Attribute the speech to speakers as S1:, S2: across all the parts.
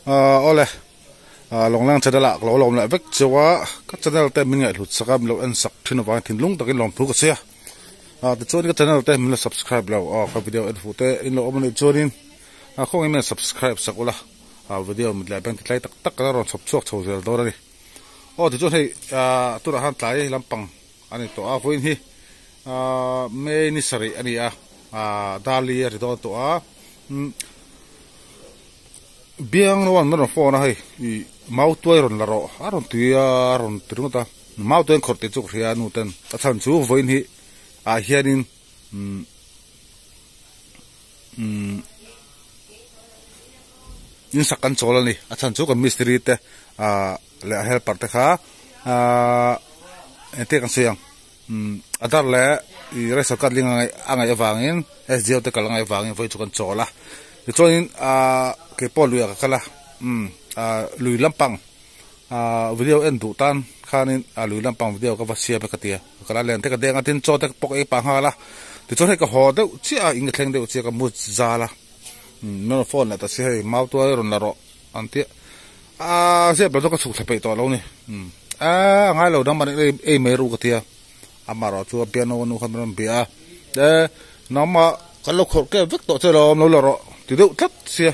S1: ole long lang chadala lo lom la vek chawa ka channel te min ngai hlut sakam lo an sak thina wa thin lung takin lom phu ka sia the choni ka channel te min subscribe lo ka video ed fu te in lo omni chorin khong min subscribe sakula video mit la bang tlai tak tak ka ron chop chok chhozel dorani the chon hei tu ra han tlai lampang ani to a voin hi me ni sari ani dali ri do to biang no wan no phone hai I mau toy ron la ro aron tuya ron tringa mau toy khorte chu khria nu ten athan chu voin hi hianin in sakan cholani athan chu ka mystery te le helper te kha ente kan siang adar le I resakat linga angai awangin SGO te kalangai awangin voi chu kan chola choin ke poluya ka kala lui lampang video en du tan khanin lui lampang video ka vasia be katia kala len te ka denga tin cho te pok e pa hala ti cho he ka ho de chi ing thleng de chi ka mu zala no phone la ta se mau to ron la ro anti se ba ka su thpe to lo ni ngai lo dang man e me ru ka tia amaro chu piano nu khan ram bia de nama ka lo khor ke vek to che lo lo ro ti de thlat sia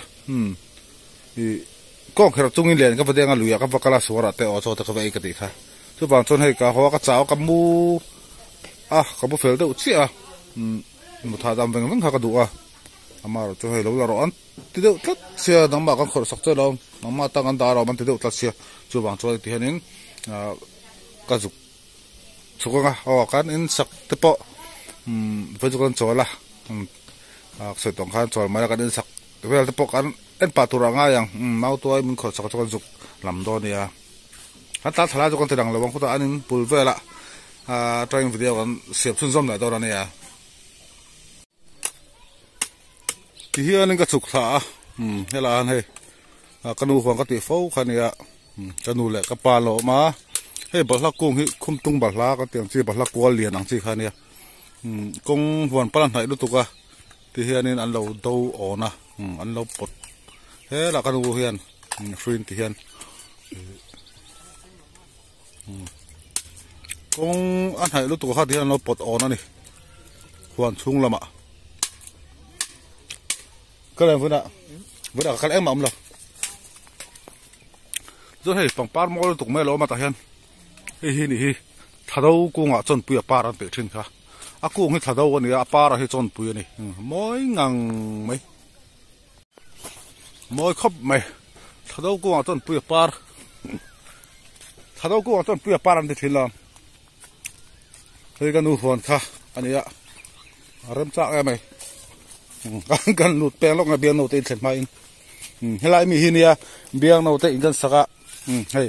S1: con khera chungin len ka vadenga luya ka vakala swara te o cho ta ka vai ka ti kha chu bang chon hei ka ho ka chaw ka mu ka bu fel de chi mu tha dam veng veng kha ka du amaro chu hei lo la ro an ti de thlat sia dang ma ka khor sak che lo ma ta kan da ro man ti de thlat sia chu bang chon ti hanin ka zu chu ka ho kan in sak te po ve chu kan chola se tong khan chol ma ka in sak vel te po kan en paturanga yang mau toy mun khol sak juk lam do nia hata thala jo kan terang lawang khuta anin pulvela trying video kan sep sun zom la do nia ti hian ka chuk tha hela an he kanu khong ka ti fo khania kanu le ka pa lo ma he balha kung hi khum tung balha ka tiang chi balha kwal lian ang chi khania kong huan palan hai lu tuka ti hianin an lo do ona an lo pot he la kan u hian frin ti hian kong an hai lu tu kha ti hian lo pot on ani huan chung lama kala vuna kala em am lo zo hei pang par mo lu tuk me lo ma ta hian hi ni hi thadau ku nga chon puya par an pe thin kha aku ngi thadau ani a par hi chon puya ni moi ngang mai moi khop mai thadau ku nga chon puya par thadau ku nga chon puya par an de thilam hei kan u phone kha ania ram cha ga mai kan lut pe lok nga biang no te thlen mai helai mi hinia biang no te ingan saka hei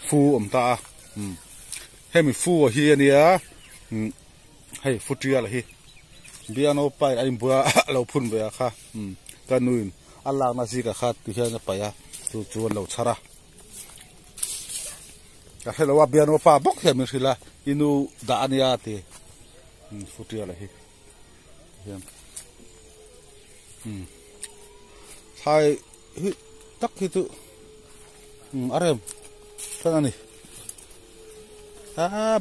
S1: fu ta hemi fu hi ania hei futia la hi biang no pai ai bua lo phun be kha kanuin Allah na si ka khat ti hian pa ya tu chu lo chara ka helo wa biang no pa bok he mi sila inu da ania te futia la hi hian sai tak itu arem tanani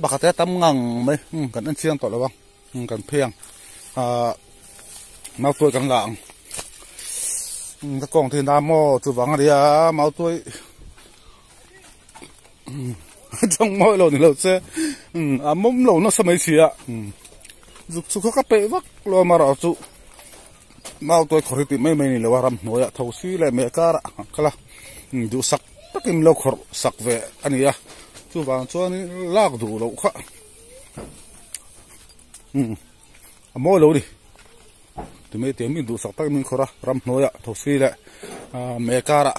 S1: bakatya tam ngang mai kan an chiang to lawang kan phiang mau toi kan lang ta kong thi na mo chu wang ria mau toi trong moi lo ni lo che mom lo no samai chia zuk chu ka pe wak lo ma ra chu mau toi khoriti mai ni lo ram noya thosi le me kara kala du sak takim lo khor sak ve ania chu wang chuan lak du lo kha mo lo ni tu me te min du sak tak min khora ram noya thosi le me kara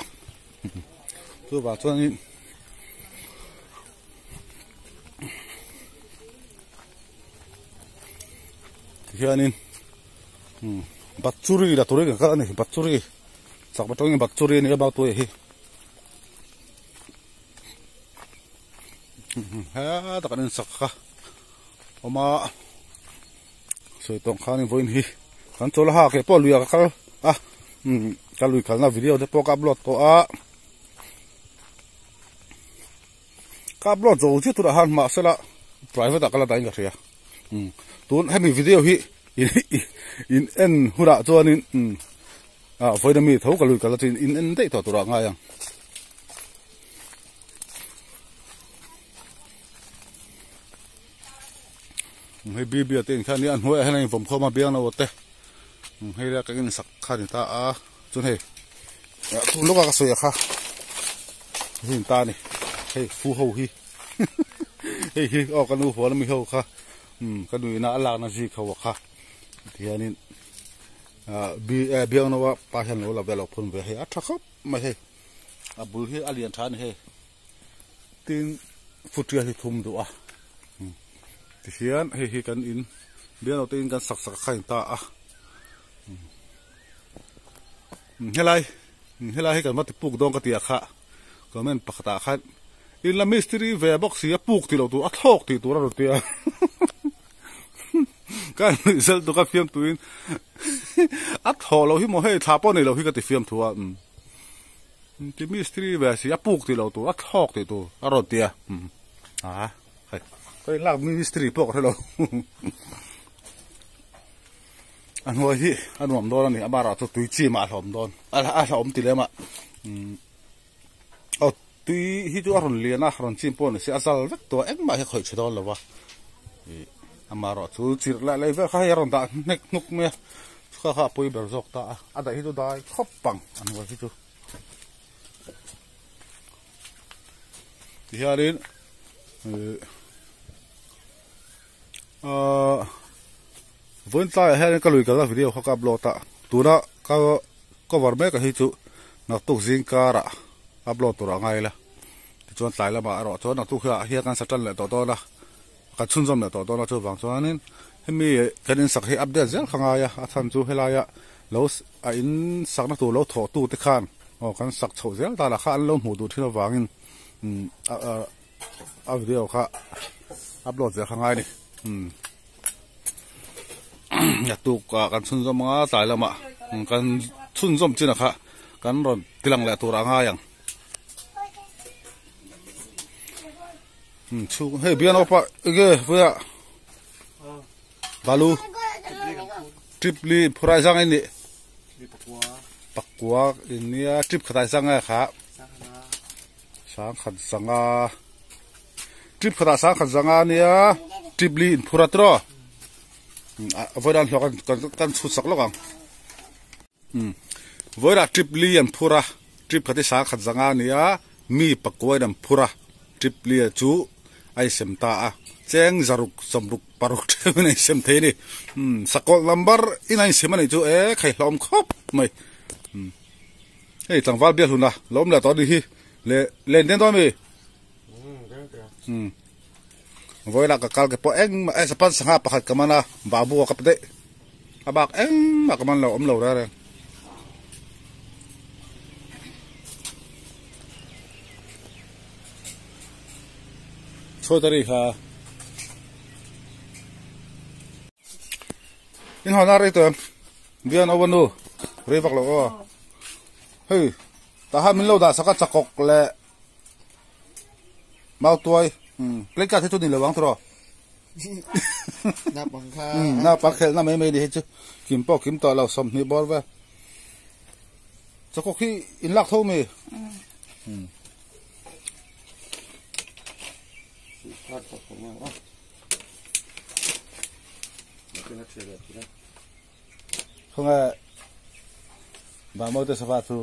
S1: chu wang chuan hianin batchuri la tore ka ani batchuri sak batong batchuri ni ba to hi ha ta kan sak kha oma soi tong khani voin hi kan chol ha ke poluya ka ka lui khalna video de pok upload to กับรถโจที่ตุระหันมาเสละ private ก็ละได้กันเสียตัวให้มีวิดีโอฮีอินเอ็นหัวละตัวนี้ไฟดมีเท่ากันเลยกันละทีอินเอ็นได้ตัวตุระง่ายยังให้บีบีเต็งขันนี้อันหัวให้ในผมเข้ามาเบี้ยงนะวะเต้ให้เรียกกันสักขันตาจนให้ทุกลูกก็สวยค่ะหินตานี่ให้ฟูหูฮีเฮ้ยออกกันดูหัวแล้วมีเขาค่ะกันดูน่ารักน่าจีเขาค่ะที่อันนี้เบี้ยงนะว่าป้าฉันเราเวลาพูดไปให้อัฐครับไม่ใช่บุลให้อเลียนทานให้ตีนฟุตเทียที่ทุ่มดูที่อันให้กันอินเบี้ยงเราตีนกันสักขันตาเฮ้ยไรให้กันมาติดปลูกดองกระเตียค่ะก็แม่นปกติค่ะอินละมิสตรีเวบอกเสียปลูกที่เราตัวอัดทอกที่ตัวเราเตียกันเซลตัวกับเฟียมตัวอินอัดทอเราที่โมให้ทาป้อนในเราที่ก็ติดเฟียมทัวที่มิสตรีเวเสียปลูกที่เราตัวอัดทอกที่ตัวเราเตียก็ลากมิสตรีปลูกให้เราอันหัวที่อันหอมโดนนี่อาบาราตัวตุยจีมาหอมโดนหอมติเลยมาเอาตุยที่ตัวอรุณเลียนะอรุณจีมปนเสียสัลเวกตัวเอ็งมาให้คอยชิดอนเลยวะอามาราตัวจีร์ละเลยเวกให้อรุณตาเน็กนุกเมียข้าปุยเบอร์จอกตาอันใดที่ตัวได้ครบปังอันหัวที่ตัวที่ฮารินวันท้ายให้ก็ลุยกันแล้ววิดีโอเขากับโลตาตัวน่ะก็วาร์เมก็ให้จุนักตุกซิงการะอัพโหลดตัวง่ายละที่ชวนสายละมาอร่อยชวนนักตุกเฮียกันสัตว์เลยตัวนะกันชุ่มๆเลยตัวนะช่วยฟังชวนนี้ให้มีกันอินสักให้อัปเดตเรื่องข้างในท่านจูให้ลายแล้วอินสักนักตัวแล้วถอดตู้ติดขันกันสักโฉดเรื่องแต่ละขันแล้วหูดูที่เราฟังอินวิดีโอค่ะอัพโหลดเรื่องข้างในนี่อยากตูกันชุ่มๆมาสายละมากันชุ่มๆจริงนะคะกันรอนติลังแหละตัวร่างหายังชูเฮ้ยเบียนออกไปเอ้ยเพื่อบาลูทริปลีพรายสังiniปักกัวอินเนี่ยทริปขดายสังครับสังขัดสังทริปขดายสังขัดสังเนี่ยทริปลีพราตรอเวลาเรากันสุดสักแล้วกันเวลาทริปเลียนพูระทริปขัดสาขัดสังานี่มีปักกวยดำพูระทริปเลียจูไอเสมตาเจงจารุกสมรุกปารุกเทวินไอเสมเทนี่สกอตลัมเบอร์อินไอเสมันไอจูใครล้อมครบไม่เฮ้ยจังหวะเบี้ยหุ่นนะล้อมแล้วตอนนี้เล่นเต้นตัวมีเวลาก็การเก็บพอเอ็งสปันสังหาประคัดกันมานะบาบัวกับเด็กอาบักเอ็งมากันมันเราเราได้เลยช่วยตรีค่ะอินหอนารีตัวเบียนเอาวันดูเรียบร้อยก็เฮ้ยแต่ถ้ามินเราได้สักจักกเลยมาตัวเล่นการที่ตัวนี้เลยวังตัว
S2: นับบังคับ
S1: นับปักเขลนับไม่ดีเหรอกิมปอกกิมต่อเราสมนิบอลว่าจักกที่อินลักเท่ามีเขาไงบางมื้อจะสบายตัว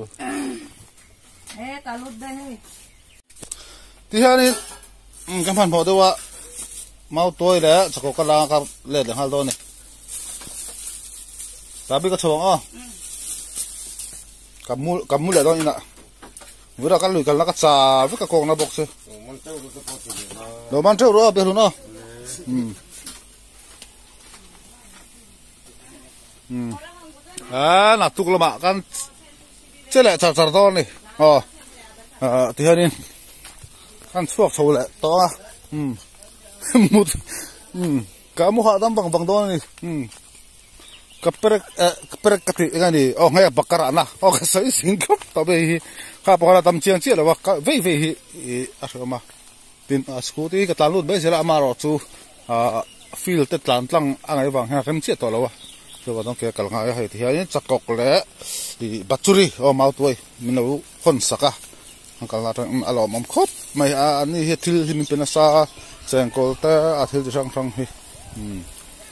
S2: ตาลุดได้
S1: ที่ฮะนี่กำพันพอตัวว่าเมาตัวแล้วสกกลางกับเล่นฮัลโหลนี่ตาบิก็ชงกับมูเลยตอนนี้นะเวลากันลุยกันแล้วก็จ่าวิกกองนะบอกสิเรามันเท่ารู้เปล่าเนาะน่ะตุกละมากันเจ๊แหละจัดตอนนี่ที่ฮะนี่กันช่วงโชว์แหละต่อมุดกามุขะตั้งบางตอนนี่กับเปรกกติกันนี่ให้บักกระนะก็ใส่สิงคบต่อไปข้าพเจ้าทำเชียงเชี่ยแล้วว่าเว่ยอะไรมา tin scooty ka tlan lut be sela amaro chu field te tlan tlang angai wang ha rem che to lawa so wa dong ke kal nga hai thi ai chakok le di baturi o mautwai mino hon saka angkal na tang alom om khop mai ani he thil himin pena sa chengkol ta a thil sang sang hi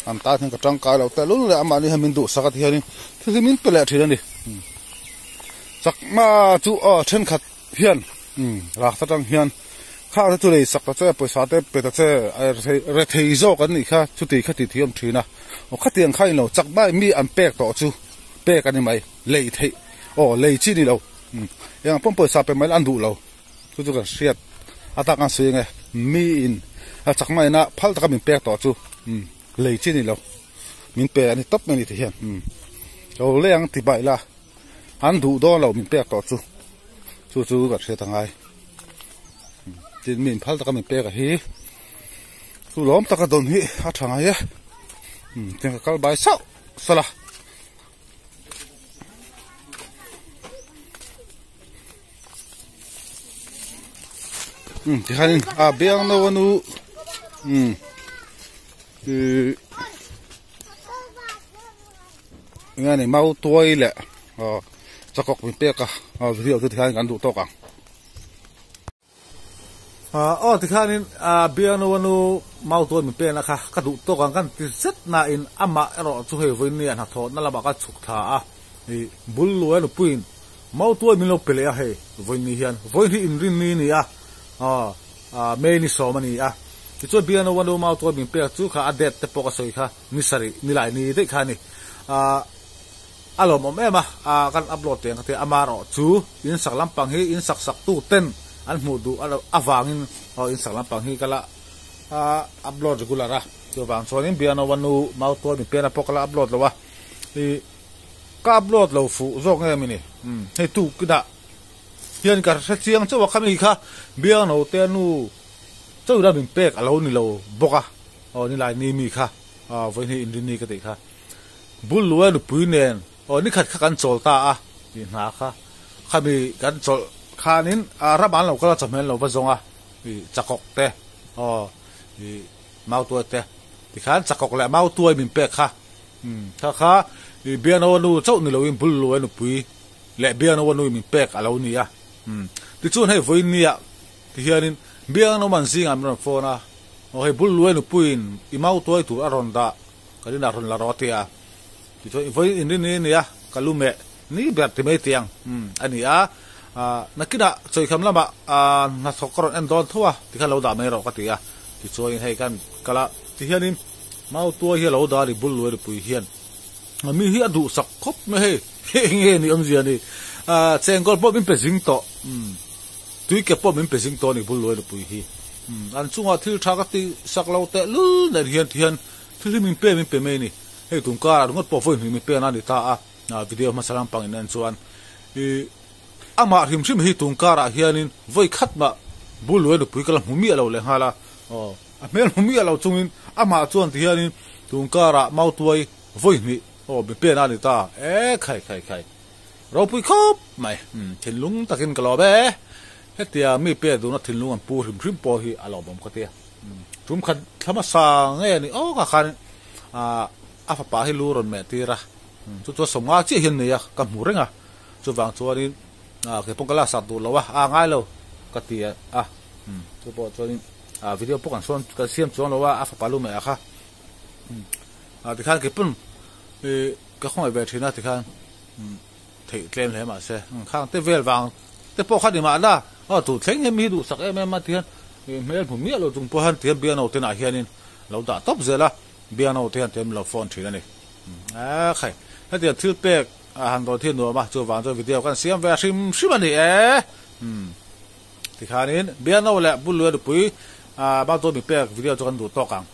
S1: am ta thing ka tang ka lo ta lu le amani hamin du saka thi ani thil himin pele thirani sakma chu o then khat hian rak ta tang hian kha tu le sak ta che paisa te pe ta che re thei zo kan ni kha chu ti kha ti thiam thina o kha tiang khai lo chak bai mi an pek to chu pek ani mai lei thei o lei chi ni lo yang pom paisa pe mai an du lo chu chu ka siat ata kan se nge mi in a chak mai na phal ta ka min pek to chu lei chi ni lo min pe ani top mai ni thian o le ang ti bai la an du do lo min pek to chu chu ka se tangai tin min phal ta ka min pek a hi chu lom ta ka don hi a thanga ya tin ka kal bai sau sala ti hanin beang no wanu ngani mau toy le chakok min pek ka video tu than kan du to ka ti khanin beang no wanu mau toy min pe na kha ka du to kan ti set na in ama ro chu he voin ni an ha tho na la ba ka chuk tha ni bul lo no puin mau toy min lo pele a he voin ni hian voin hi in rin ni a me ni so mani ti chu beang no wanu mau toy min pe chu kha adet te poka soi kha ni sari ni lai ni de kha ni alom om ema kan upload te ngate amaro chu in sak lampang hi in sak tu ten an mu du awangin in sak lampang hi kala upload regular chu wang chonin beang no wanu mau toy min pe na pokala upload lo wa ti ka upload lo fu zok nge mi ni he tu kida hian ka sa chiang chu wa khami kha beang no te nu chu da min pek alo ni lo boka ni lai ni mi kha voi ni in ni ka te kha bul luwa nu puinen ni khat kan chol ta ni na kha khami kan chol khanin raban lo ka chamel lo ba zonga ni chakok te ni mau tu te ti khan chakok le mau tu min pek kha kha ni beang no nu chu ni lo in bul luwa nu pui le beang no nu min pek alo ni ti chun hei voi ni ti hianin beang no man sing am ron phone hei bul luwa nu puin I mau tu tu aron da kalina ron la roti ti chu voi in ni kalume ni ber ti mai tiang ani nakida choi kham lama na thokron en don thwa ti kha lo da mai ro ka ti ti choi hei kan kala ti hianin mau tu hi lo da ri bul luwa ri pui hian mi hi adu sak khop me he nge ni om zia ni chengol pop min pe jing to tui ke pop min pe jing to ni bul luwa ri pui hi an chunga thil tha ka ti sak lo te lu na hian thil min pe me ni hei tung ka ngot po foi min pe na ni ta video ma salam pang in chuan ama him hi tung ka ra hianin voi khat ma bul luwa ri pui kala humi alo le hala mel humi alo chungin ama chuan ti hianin tung ka ra mau tuai voi ni be pe na ni ta khai ro pui khop mai thin lung takin kalo be hetia mi pe du na thin lung an pu hrim po hi alo bom ka te tum khat thama sa nge ni ka khan fa pa hi lu ron me ti ra chu songa chi hin ni ya ka mu renga chu wang chuan ni ke pongkala sa du lo wa ngai lo ka ti chu po chuan video pokan son ka siam chuan lo wa fa pa lu me kha ti khan ke pun ka khong ve thina ti khan thei tlem le ma se khang te vel wang te po kha ni ma na tu thleng he mi du sak em ma tian mel phu mi lo tung po han te beang no te na hianin lo da top zela beang no te han tem lo phone thina ni khai ha ti thil pek han do thiên no ma chu wang cho video kan siam ve sim ani ti khanin beang no le bul lu du pui ba to mi pek video cho kan du to kang